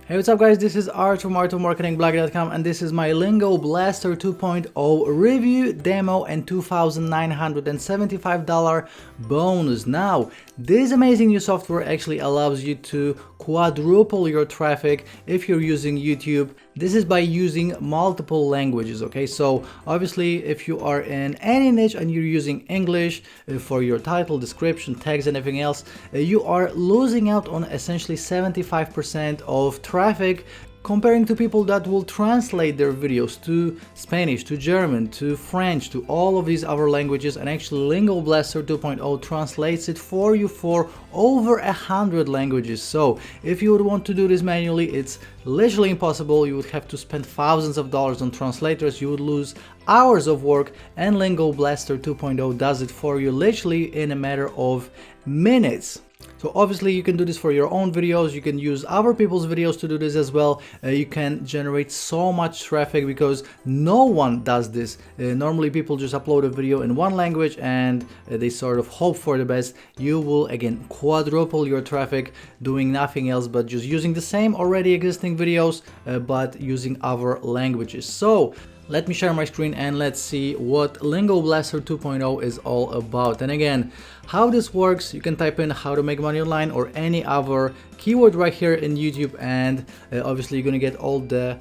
Hey, what's up guys, this is Art from artofmarketingblog.com and this is my Lingo Blaster 2.0 review, demo and $2,975 bonus. Now, this amazing new software actually allows you to quadruple your traffic if you're using YouTube. This is by using multiple languages, okay? So obviously if you are in any niche and you're using English for your title, description, text and everything else, you are losing out on essentially 75% of traffic comparing to people that will translate their videos to Spanish, to German, to French, to all of these other languages, and actually Lingo Blaster 2.0 translates it for you for over 100 languages. So if you would want to do this manually, it's literally impossible. You would have to spend thousands of dollars on translators, you would lose hours of work, and Lingo Blaster 2.0 does it for you literally in a matter of minutes. So obviously you can do this for your own videos, you can use other people's videos to do this as well. You can generate so much traffic because no one does this. Normally people just upload a video in one language and they sort of hope for the best. You will again quadruple your traffic doing nothing else but just using the same already existing videos but using other languages. So let me share my screen and let's see what Lingo Blaster 2.0 is all about. And again, how this works, you can type in how to make money online or any other keyword right here in YouTube, and obviously you're gonna get all the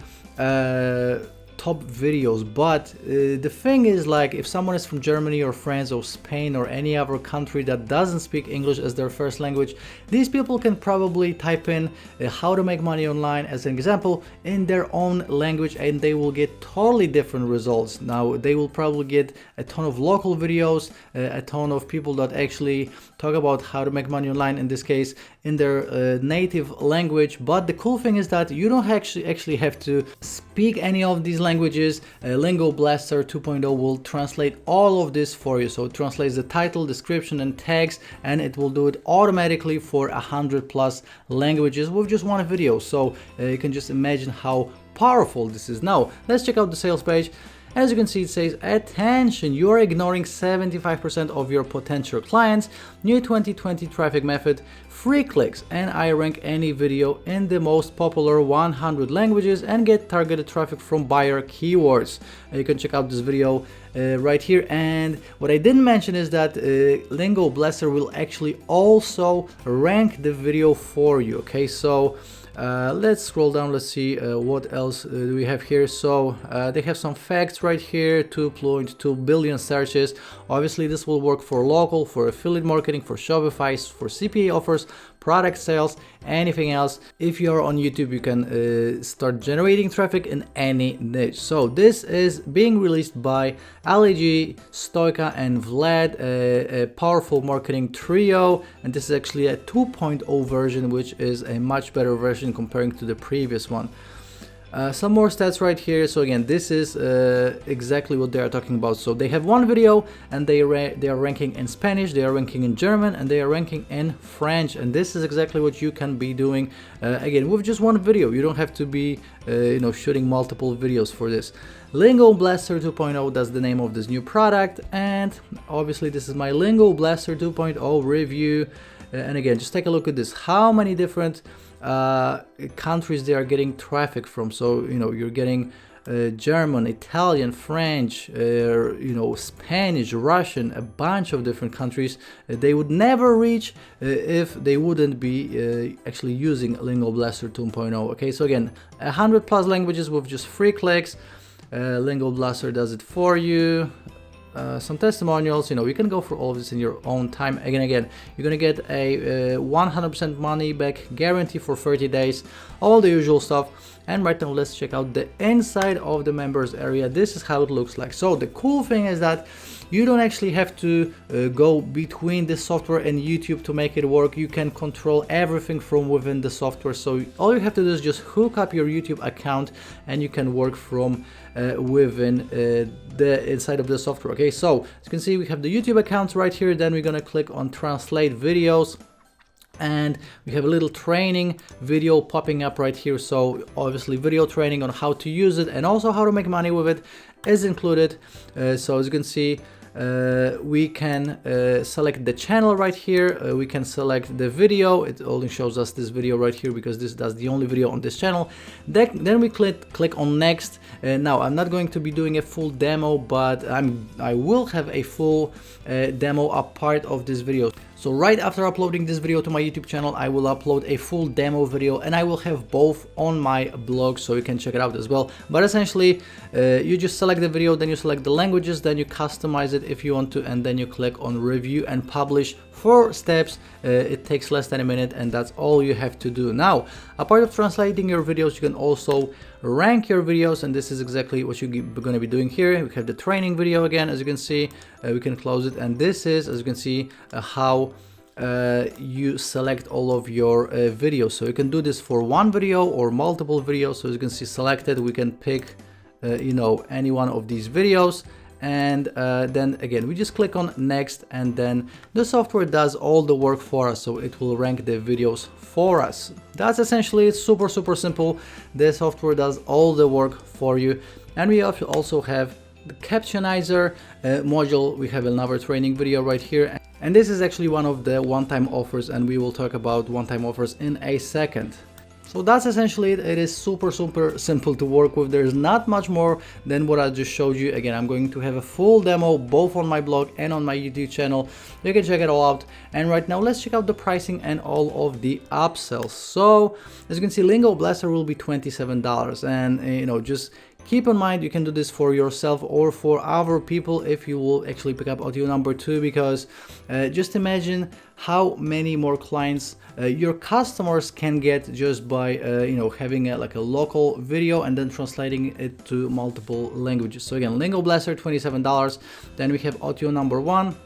top videos. But the thing is, like, if someone is from Germany or France or Spain or any other country that doesn't speak English as their first language, these people can probably type in how to make money online as an example in their own language and they will get totally different results. Now they will probably get a ton of local videos, a ton of people that actually talk about how to make money online, in this case in their native language. But the cool thing is that you don't actually have to speak any of these languages. Lingo Blaster 2.0 will translate all of this for you. So it translates the title, description and text, and it will do it automatically for 100+ languages with just one video. So you can just imagine how powerful this is. Now let's check out the sales page. As you can see, it says, attention, you are ignoring 75% of your potential clients, new 2020 traffic method, free clicks, and I rank any video in the most popular 100 languages and get targeted traffic from buyer keywords. You can check out this video right here. And what I didn't mention is that Lingo Blaster will actually also rank the video for you, okay? So let's scroll down, let's see what else do we have here. So they have some facts right here, 2.2 billion searches. Obviously this will work for local, for affiliate marketing, for Shopify, for CPA offers, product sales, anything else. If you're on YouTube, you can start generating traffic in any niche. So this is being released by Ali G, Stoica and Vlad, a powerful marketing trio, and this is actually a 2.0 version, which is a much better version comparing to the previous one. Some more stats right here. So again, this is exactly what they are talking about. So they have one video and they are ranking in Spanish, they are ranking in German, and they are ranking in French. And this is exactly what you can be doing again with just one video. You don't have to be shooting multiple videos for this. Lingo Blaster 2.0, that's the name of this new product, and obviously this is my Lingo Blaster 2.0 review. And again, just take a look at this, how many different countries they are getting traffic from. So you're getting German, Italian, French, Spanish, Russian, a bunch of different countries they would never reach if they wouldn't be actually using Lingo Blaster 2.0. okay, so again, 100+ languages with just 3 clicks. Lingo Blaster does it for you. Some testimonials, you can go through all of this in your own time. Again, you're gonna get a 100% money back guarantee for 30 days, all the usual stuff. And right now let's check out the inside of the members area. This is how it looks like. So the cool thing is that you don't actually have to go between the software and YouTube to make it work. You can control everything from within the software. So all you have to do is just hook up your YouTube account and you can work from within the inside of the software. Okay, so as you can see, we have the YouTube accounts right here. Then we're gonna click on translate videos, and we have a little training video popping up right here. So obviously video training on how to use it and also how to make money with it is included. So as you can see, we can select the channel right here. We can select the video. It only shows us this video right here because that's the only video on this channel. Then we click on next. Now I'm not going to be doing a full demo, but I will have a full demo a part of this video. So right after uploading this video to my YouTube channel, I will upload a full demo video, and I will have both on my blog, so you can check it out as well. But essentially, you just select the video, then you select the languages, then you customize it if you want to, and then you click on review and publish. 4 steps. It takes less than a minute, and that's all you have to do. Now, apart of translating your videos, you can also rank your videos, and this is exactly what you're going to be doing here. We have the training video again, as you can see. We can close it, and this is, as you can see, how you select all of your videos. So you can do this for one video or multiple videos. So as you can see, selected, we can pick you know, any one of these videos, and then again we just click on next, and then the software does all the work for us, so it will rank the videos for us. That's essentially it. Super simple. The software does all the work for you. And we also have the Captionizer module. We have another training video right here, and this is actually one of the one-time offers, and we will talk about one-time offers in a second. So that's essentially it. It is super simple to work with. There's not much more than what I just showed you. Again, I'm going to have a full demo both on my blog and on my YouTube channel. You can check it all out. And right now, let's check out the pricing and all of the upsells. So as you can see, Lingo Blaster will be $27, and you know, just keep in mind you can do this for yourself or for other people if you will actually pick up audio number 2, because just imagine how many more clients your customers can get just by you know, having like a local video and then translating it to multiple languages. So again, Lingo Blaster $27. Then we have audio number 1,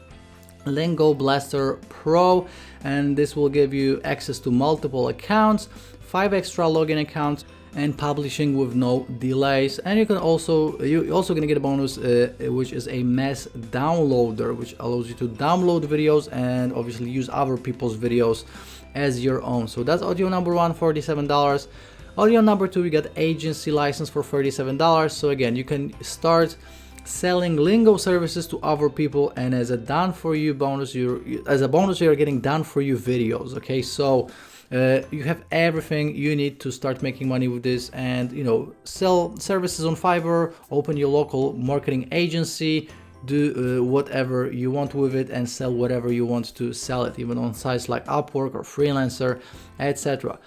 Lingo Blaster Pro, and this will give you access to multiple accounts, 5 extra login accounts, and publishing with no delays. And you're also gonna get a bonus which is a mass downloader, which allows you to download videos and obviously use other people's videos as your own. So that's audio number 1, $47. Audio number 2, we got agency license for $37. So again, you can start selling Lingo services to other people, and as a done for you bonus, you're getting done for you videos. Okay, so you have everything you need to start making money with this, and you know, sell services on Fiverr, open your local marketing agency, do whatever you want with it, and sell whatever you want to sell it, even on sites like Upwork or Freelancer, etc.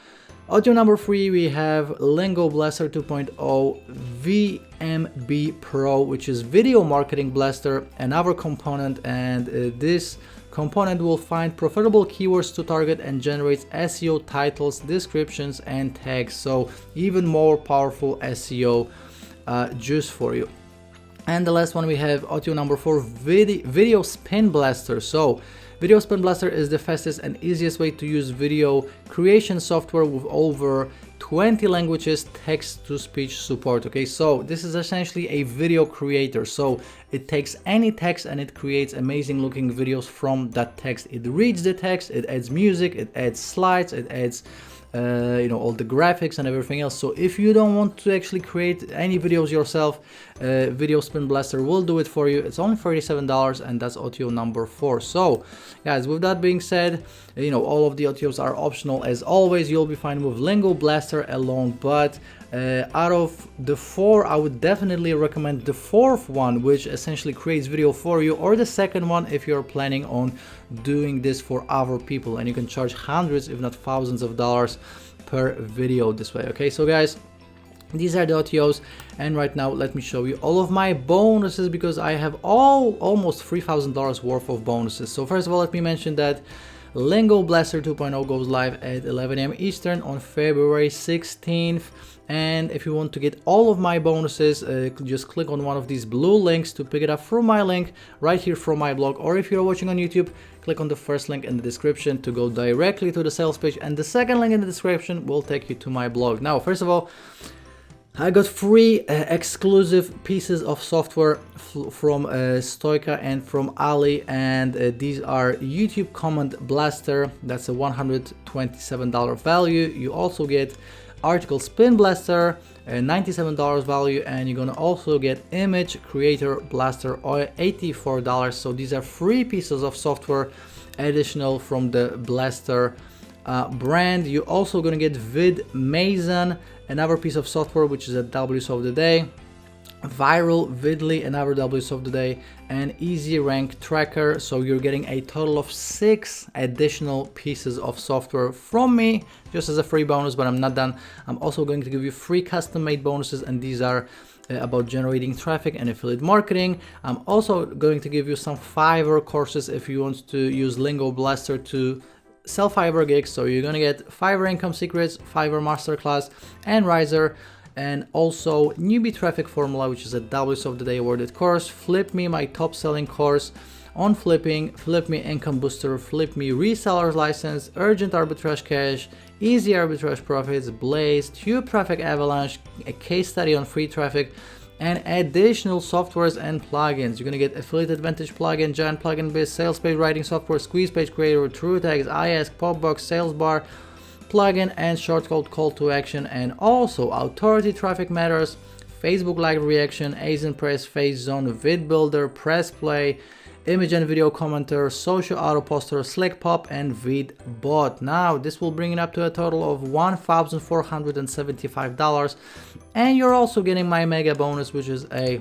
Audio number 3, we have Lingo Blaster 2.0 VMB Pro, which is Video Marketing Blaster, another component, and this component will find profitable keywords to target and generates SEO titles, descriptions, and tags. So even more powerful SEO juice for you. And the last one, we have audio number 4, Video Spin Blaster. So Video Spin Blaster is the fastest and easiest way to use video creation software with over 20 languages, text-to-speech support. Okay, so this is essentially a video creator. So it takes any text and it creates amazing looking videos from that text. It reads the text, it adds music, it adds slides, it adds you know, all the graphics and everything else. So if you don't want to actually create any videos yourself, Video Spin Blaster will do it for you. It's only $37, and that's audio number 4. So guys, with that being said, you know, all of the audios are optional as always. You'll be fine with Lingo Blaster alone, but out of the 4, I would definitely recommend the 4th one, which essentially creates video for you, or the 2nd one if you're planning on doing this for other people, and you can charge hundreds if not thousands of dollars per video this way. Okay, so guys, these are the audios, and right now let me show you all of my bonuses, because I have almost $3,000 worth of bonuses. So first of all, let me mention that Lingo Blaster 2.0 goes live at 11 AM Eastern on February 16th. And if you want to get all of my bonuses, just click on one of these blue links to pick it up through my link right here from my blog. Or if you're watching on YouTube, click on the first link in the description to go directly to the sales page, and the second link in the description will take you to my blog. Now, first of all, I got 3 exclusive pieces of software from Stoica and from Ali, and these are YouTube Comment Blaster. That's a $127 value. You also get article spin blaster, $97 value, and you're gonna also get image creator blaster, $84. So these are free pieces of software additional from the Blaster brand. You're also gonna get Vid Mason, another piece of software, which is a W's of the day. Viral Vidly, another W's of the day, and Easy Rank Tracker. So you're getting a total of 6 additional pieces of software from me just as a free bonus, but I'm not done. I'm also going to give you free custom made bonuses, and these are about generating traffic and affiliate marketing. I'm also going to give you some Fiverr courses if you want to use Lingo Blaster to sell Fiverr gigs. So you're gonna get Fiverr Income Secrets, Fiverr Masterclass, and Riser, and also Newbie Traffic Formula, which is a W's of the Day awarded course, Flip Me, my top selling course on flipping, Flip Me Income Booster, Flip Me Reseller's License, Urgent Arbitrage Cash, Easy Arbitrage Profits, Blaze, Tube Traffic Avalanche, a case study on free traffic, and additional softwares and plugins. You're gonna get Affiliate Advantage plugin, Giant Plugin Biz, Sales Page Writing Software, Squeeze Page Creator, True Tags, iAsk, Popbox, Sales Bar plugin, and shortcode call to action, and also Authority Traffic Matters, Facebook Live Reaction, Asian Press, Face Zone, Vid Builder, Press Play, Image and Video Commenter, Social Auto Poster, Slick Pop, and Vid Bot. Now this will bring it up to a total of $1,475, and you're also getting my mega bonus, which is a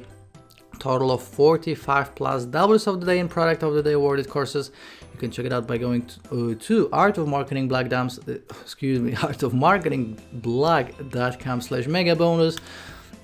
total of 45 plus W's of the Day and Product of the Day awarded courses. You can check it out by going to Art of Marketing artofmarketingblog.com/mega bonus.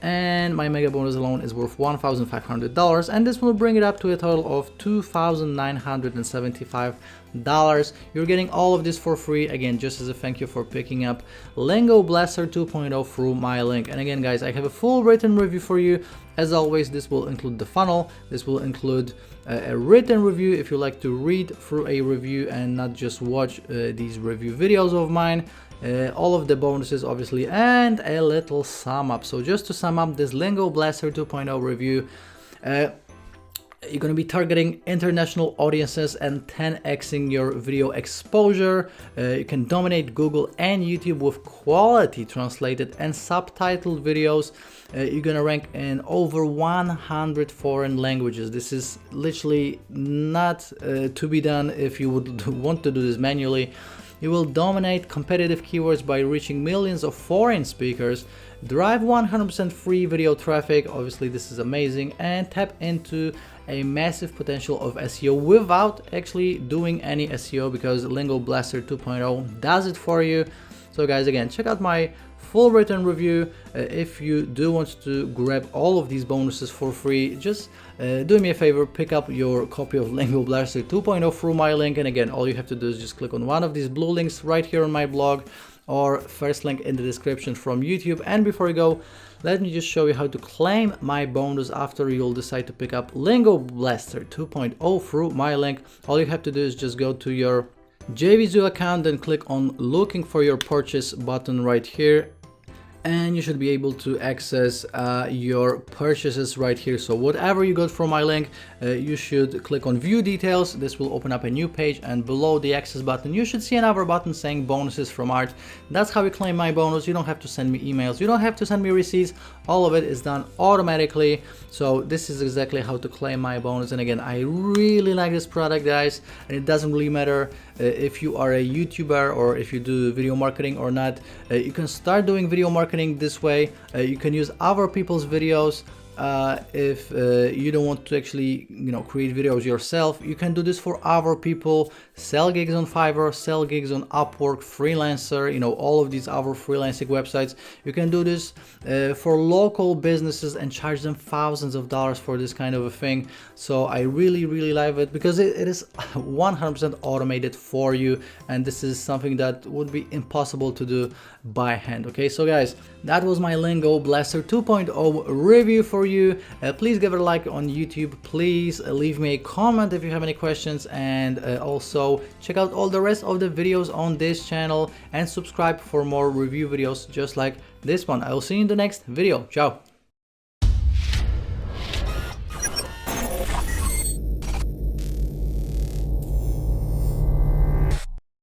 And my mega bonus alone is worth $1,500, and this will bring it up to a total of $2,975. You're getting all of this for free, again, just as a thank you for picking up Lingo Blaster 2.0 through my link. And again, guys, I have a full written review for you. As always, this will include the funnel, this will include a written review if you like to read through a review and not just watch these review videos of mine. All of the bonuses obviously, and a little sum up. So just to sum up this Lingo Blaster 2.0 review, you're going to be targeting international audiences and 10xing your video exposure. You can dominate Google and YouTube with quality translated and subtitled videos. You're going to rank in over 100 foreign languages. This is literally not to be done if you would want to do this manually. You will dominate competitive keywords by reaching millions of foreign speakers, drive 100% free video traffic, obviously this is amazing, and tap into a massive potential of SEO without actually doing any SEO, because Lingo Blaster 2.0 does it for you. So guys, again, check out my full written review. If you do want to grab all of these bonuses for free, just do me a favor, pick up your copy of Lingo Blaster 2.0 through my link. And again, all you have to do is just click on one of these blue links right here on my blog, or first link in the description from YouTube. And before you go, let me just show you how to claim my bonus after you'll decide to pick up Lingo Blaster 2.0 through my link. All you have to do is just go to your JVZoo account and click on looking for your purchase button right here, and you should be able to access your purchases right here. So whatever you got from my link, you should click on view details. This will open up a new page, and below the access button you should see another button saying bonuses from Art. That's how you claim my bonus. You don't have to send me emails, you don't have to send me receipts, all of it is done automatically. So this is exactly how to claim my bonus. And again, I really like this product, guys, and it doesn't really matter if you are a YouTuber or if you do video marketing or not. You can start doing video marketing this way. You can use other people's videos. If you don't want to actually, create videos yourself, you can do this for other people. Sell gigs on Fiverr, sell gigs on Upwork, Freelancer, all of these other freelancing websites. You can do this for local businesses and charge them thousands of dollars for this kind of a thing. So I really, really love it, because it is 100% automated for you, and this is something that would be impossible to do by hand. Okay, so guys, that was my Lingo Blaster 2.0 review for you. Please give it a like on YouTube. Please leave me a comment if you have any questions, and also check out all the rest of the videos on this channel and subscribe for more review videos just like this one. I will see you in the next video. Ciao.